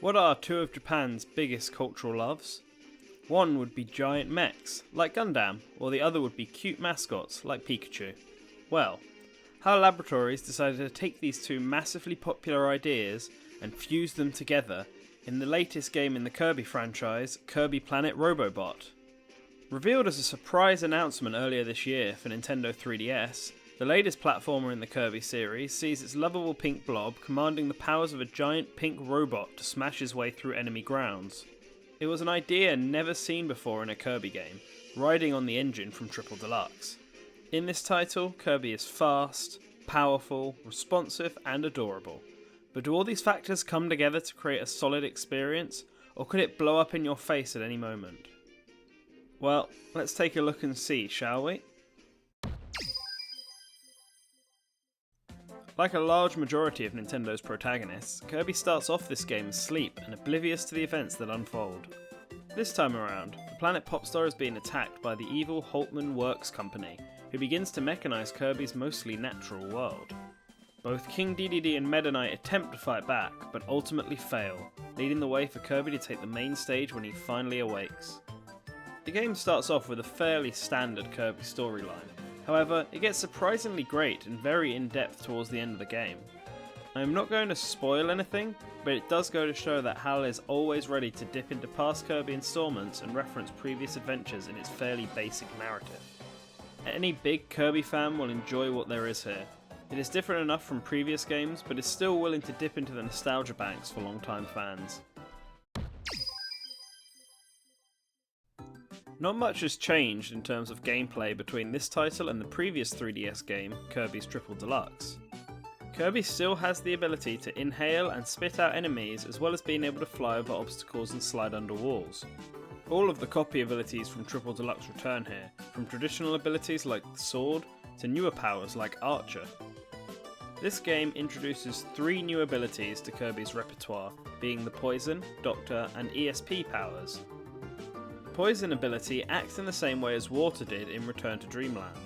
What are two of Japan's biggest cultural loves? One would be giant mechs, like Gundam, or the other would be cute mascots, like Pikachu. Well, HAL Laboratories decided to take these two massively popular ideas and fuse them together in the latest game in the Kirby franchise, Kirby Planet Robobot. Revealed as a surprise announcement earlier this year for Nintendo 3DS, the latest platformer in the Kirby series sees its lovable pink blob commanding the powers of a giant pink robot to smash his way through enemy grounds. It was an idea never seen before in a Kirby game, riding on the engine from Triple Deluxe. In this title, Kirby is fast, powerful, responsive, and adorable. But do all these factors come together to create a solid experience, or could it blow up in your face at any moment? Well, let's take a look and see, shall we? Like a large majority of Nintendo's protagonists, Kirby starts off this game asleep and oblivious to the events that unfold. This time around, the planet Popstar is being attacked by the evil Holtman Works Company, who begins to mechanize Kirby's mostly natural world. Both King Dedede and Meta Knight attempt to fight back, but ultimately fail, leading the way for Kirby to take the main stage when he finally awakes. The game starts off with a fairly standard Kirby storyline. However, it gets surprisingly great and very in-depth towards the end of the game. I am not going to spoil anything, but it does go to show that HAL is always ready to dip into past Kirby installments and reference previous adventures in its fairly basic narrative. Any big Kirby fan will enjoy what there is here. It is different enough from previous games, but is still willing to dip into the nostalgia banks for long-time fans. Not much has changed in terms of gameplay between this title and the previous 3DS game, Kirby's Triple Deluxe. Kirby still has the ability to inhale and spit out enemies, as well as being able to fly over obstacles and slide under walls. All of the copy abilities from Triple Deluxe return here, from traditional abilities like the sword to newer powers like Archer. This game introduces 3 new abilities to Kirby's repertoire, being the Poison, Doctor, and ESP powers. The Poison ability acts in the same way as Water did in Return to Dreamland.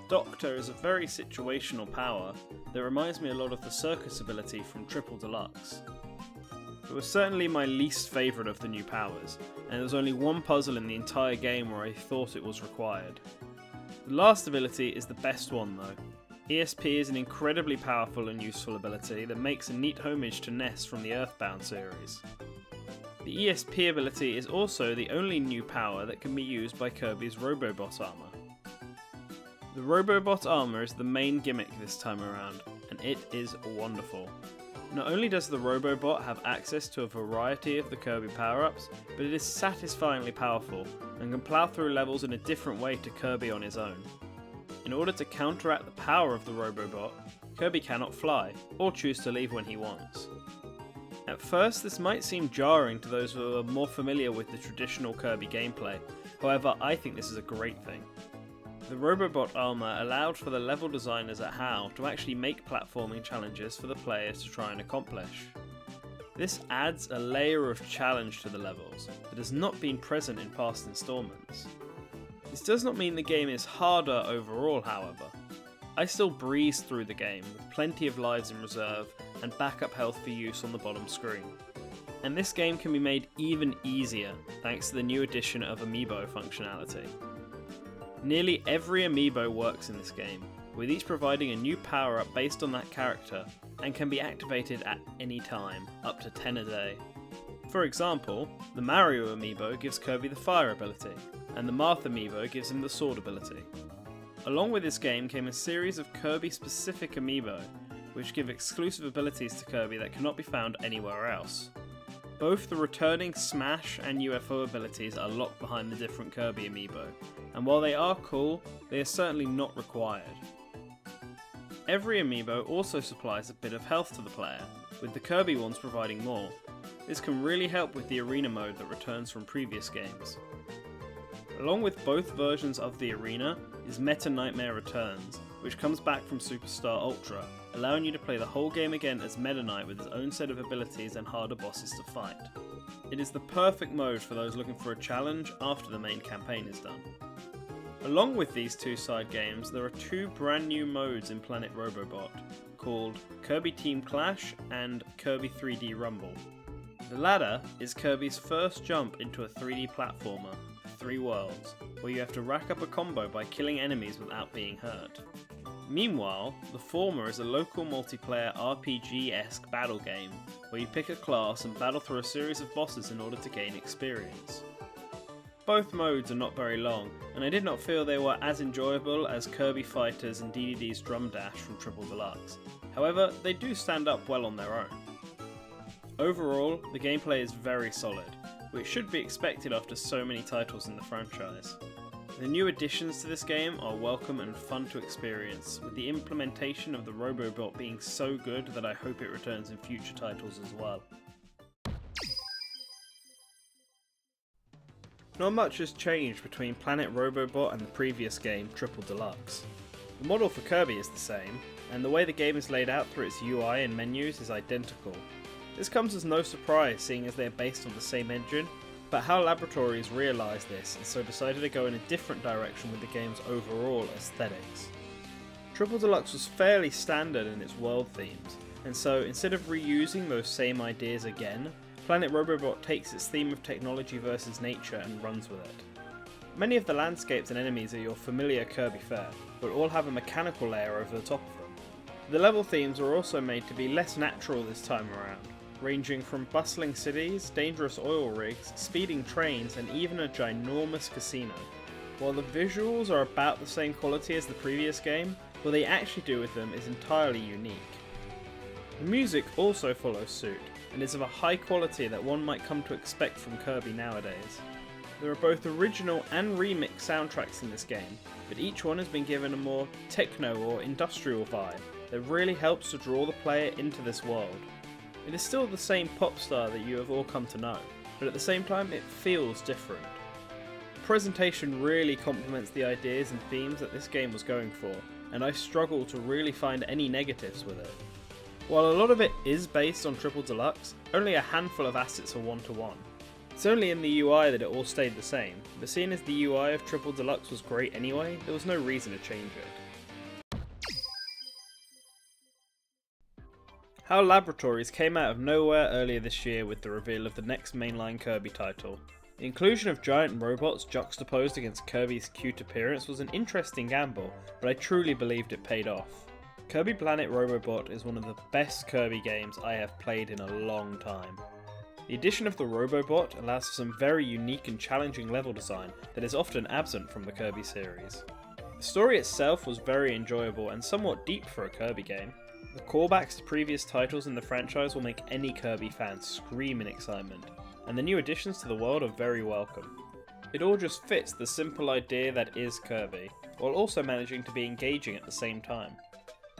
Doctor is a very situational power that reminds me a lot of the Circus ability from Triple Deluxe. It was certainly my least favourite of the new powers, and there was only one puzzle in the entire game where I thought it was required. The last ability is the best one though. ESP is an incredibly powerful and useful ability that makes a neat homage to Ness from the Earthbound series. The ESP ability is also the only new power that can be used by Kirby's Robobot armor. The Robobot armor is the main gimmick this time around, and it is wonderful. Not only does the Robobot have access to a variety of the Kirby power-ups, but it is satisfyingly powerful, and can plow through levels in a different way to Kirby on his own. In order to counteract the power of the Robobot, Kirby cannot fly, or choose to leave when he wants. At first, this might seem jarring to those who are more familiar with the traditional Kirby gameplay, however I think this is a great thing. The Robobot armor allowed for the level designers at HAL to actually make platforming challenges for the players to try and accomplish. This adds a layer of challenge to the levels that has not been present in past installments. This does not mean the game is harder overall, however. I still breeze through the game with plenty of lives in reserve and backup health for use on the bottom screen. And this game can be made even easier thanks to the new addition of amiibo functionality. Nearly every amiibo works in this game, with each providing a new power-up based on that character and can be activated at any time, up to 10 a day. For example, the Mario amiibo gives Kirby the fire ability, and the Marth amiibo gives him the sword ability. Along with this game came a series of Kirby-specific amiibo, which give exclusive abilities to Kirby that cannot be found anywhere else. Both the returning Smash and UFO abilities are locked behind the different Kirby amiibo, and while they are cool, they are certainly not required. Every amiibo also supplies a bit of health to the player, with the Kirby ones providing more. This can really help with the arena mode that returns from previous games. Along with both versions of the arena is Meta Nightmare Returns, which comes back from Superstar Ultra, allowing you to play the whole game again as Meta Knight with his own set of abilities and harder bosses to fight. It is the perfect mode for those looking for a challenge after the main campaign is done. Along with these two side games, there are 2 brand new modes in Planet Robobot, called Kirby Team Clash and Kirby 3D Rumble. The ladder is Kirby's first jump into a 3D platformer, 3 worlds, where you have to rack up a combo by killing enemies without being hurt. Meanwhile, the former is a local multiplayer RPG-esque battle game, where you pick a class and battle through a series of bosses in order to gain experience. Both modes are not very long, and I did not feel they were as enjoyable as Kirby Fighters and DDD's Drum Dash from Triple Deluxe. However, they do stand up well on their own. Overall, the gameplay is very solid, which should be expected after so many titles in the franchise. The new additions to this game are welcome and fun to experience, with the implementation of the Robobot being so good that I hope it returns in future titles as well. Not much has changed between Planet Robobot and the previous game, Triple Deluxe. The model for Kirby is the same, and the way the game is laid out through its UI and menus is identical. This comes as no surprise, seeing as they are based on the same engine, but HAL Laboratories realised this and so decided to go in a different direction with the game's overall aesthetics. Triple Deluxe was fairly standard in its world themes, and so instead of reusing those same ideas again, Planet Robobot takes its theme of technology versus nature and runs with it. Many of the landscapes and enemies are your familiar Kirby fare, but all have a mechanical layer over the top of them. The level themes are also made to be less natural this time around, ranging from bustling cities, dangerous oil rigs, speeding trains, and even a ginormous casino. While the visuals are about the same quality as the previous game, what they actually do with them is entirely unique. The music also follows suit, and is of a high quality that one might come to expect from Kirby nowadays. There are both original and remix soundtracks in this game, but each one has been given a more techno or industrial vibe that really helps to draw the player into this world. It is still the same pop star that you have all come to know, but at the same time it feels different. The presentation really complements the ideas and themes that this game was going for, and I struggle to really find any negatives with it. While a lot of it is based on Triple Deluxe, only a handful of assets are one-to-one. It's only in the UI that it all stayed the same, but seeing as the UI of Triple Deluxe was great anyway, there was no reason to change it. HAL Laboratories came out of nowhere earlier this year with the reveal of the next mainline Kirby title. The inclusion of giant robots juxtaposed against Kirby's cute appearance was an interesting gamble, but I truly believed it paid off. Kirby Planet Robobot is one of the best Kirby games I have played in a long time. The addition of the Robobot allows for some very unique and challenging level design that is often absent from the Kirby series. The story itself was very enjoyable and somewhat deep for a Kirby game. The callbacks to previous titles in the franchise will make any Kirby fan scream in excitement, and the new additions to the world are very welcome. It all just fits the simple idea that is Kirby, while also managing to be engaging at the same time.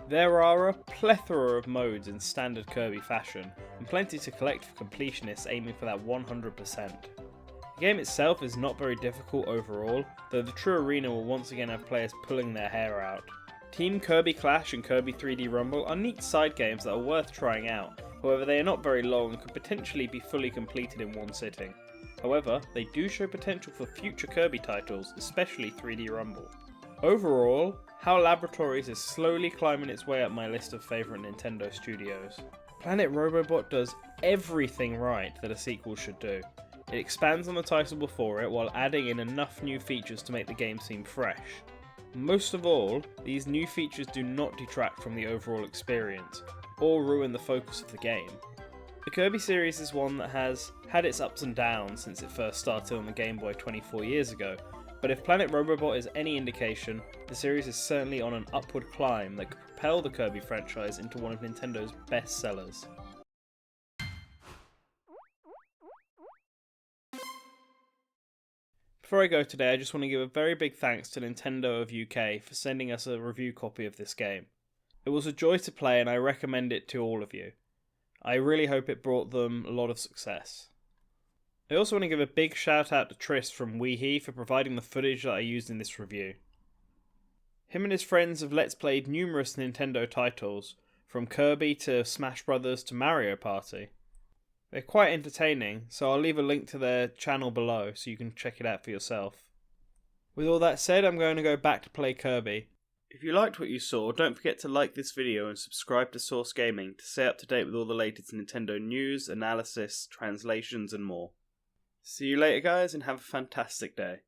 There are a plethora of modes in standard Kirby fashion, and plenty to collect for completionists aiming for that 100%. The game itself is not very difficult overall, though the true arena will once again have players pulling their hair out. Team Kirby Clash and Kirby 3D Rumble are neat side games that are worth trying out, however they are not very long and could potentially be fully completed in one sitting. However, they do show potential for future Kirby titles, especially 3D Rumble. Overall, HAL Laboratories is slowly climbing its way up my list of favourite Nintendo studios. Planet Robobot does everything right that a sequel should do. It expands on the title before it while adding in enough new features to make the game seem fresh. Most of all, these new features do not detract from the overall experience, or ruin the focus of the game. The Kirby series is one that has had its ups and downs since it first started on the Game Boy 24 years ago, but if Planet Robobot is any indication, the series is certainly on an upward climb that could propel the Kirby franchise into one of Nintendo's best sellers. Before I go today, I just want to give a very big thanks to Nintendo of UK for sending us a review copy of this game. It was a joy to play and I recommend it to all of you. I really hope it brought them a lot of success. I also want to give a big shout out to Tris from Weehee for providing the footage that I used in this review. Him and his friends have let's played numerous Nintendo titles, from Kirby to Smash Brothers to Mario Party. They're quite entertaining, so I'll leave a link to their channel below so you can check it out for yourself. With all that said, I'm going to go back to play Kirby. If you liked what you saw, don't forget to like this video and subscribe to Source Gaming to stay up to date with all the latest Nintendo news, analysis, translations and more. See you later guys, and have a fantastic day.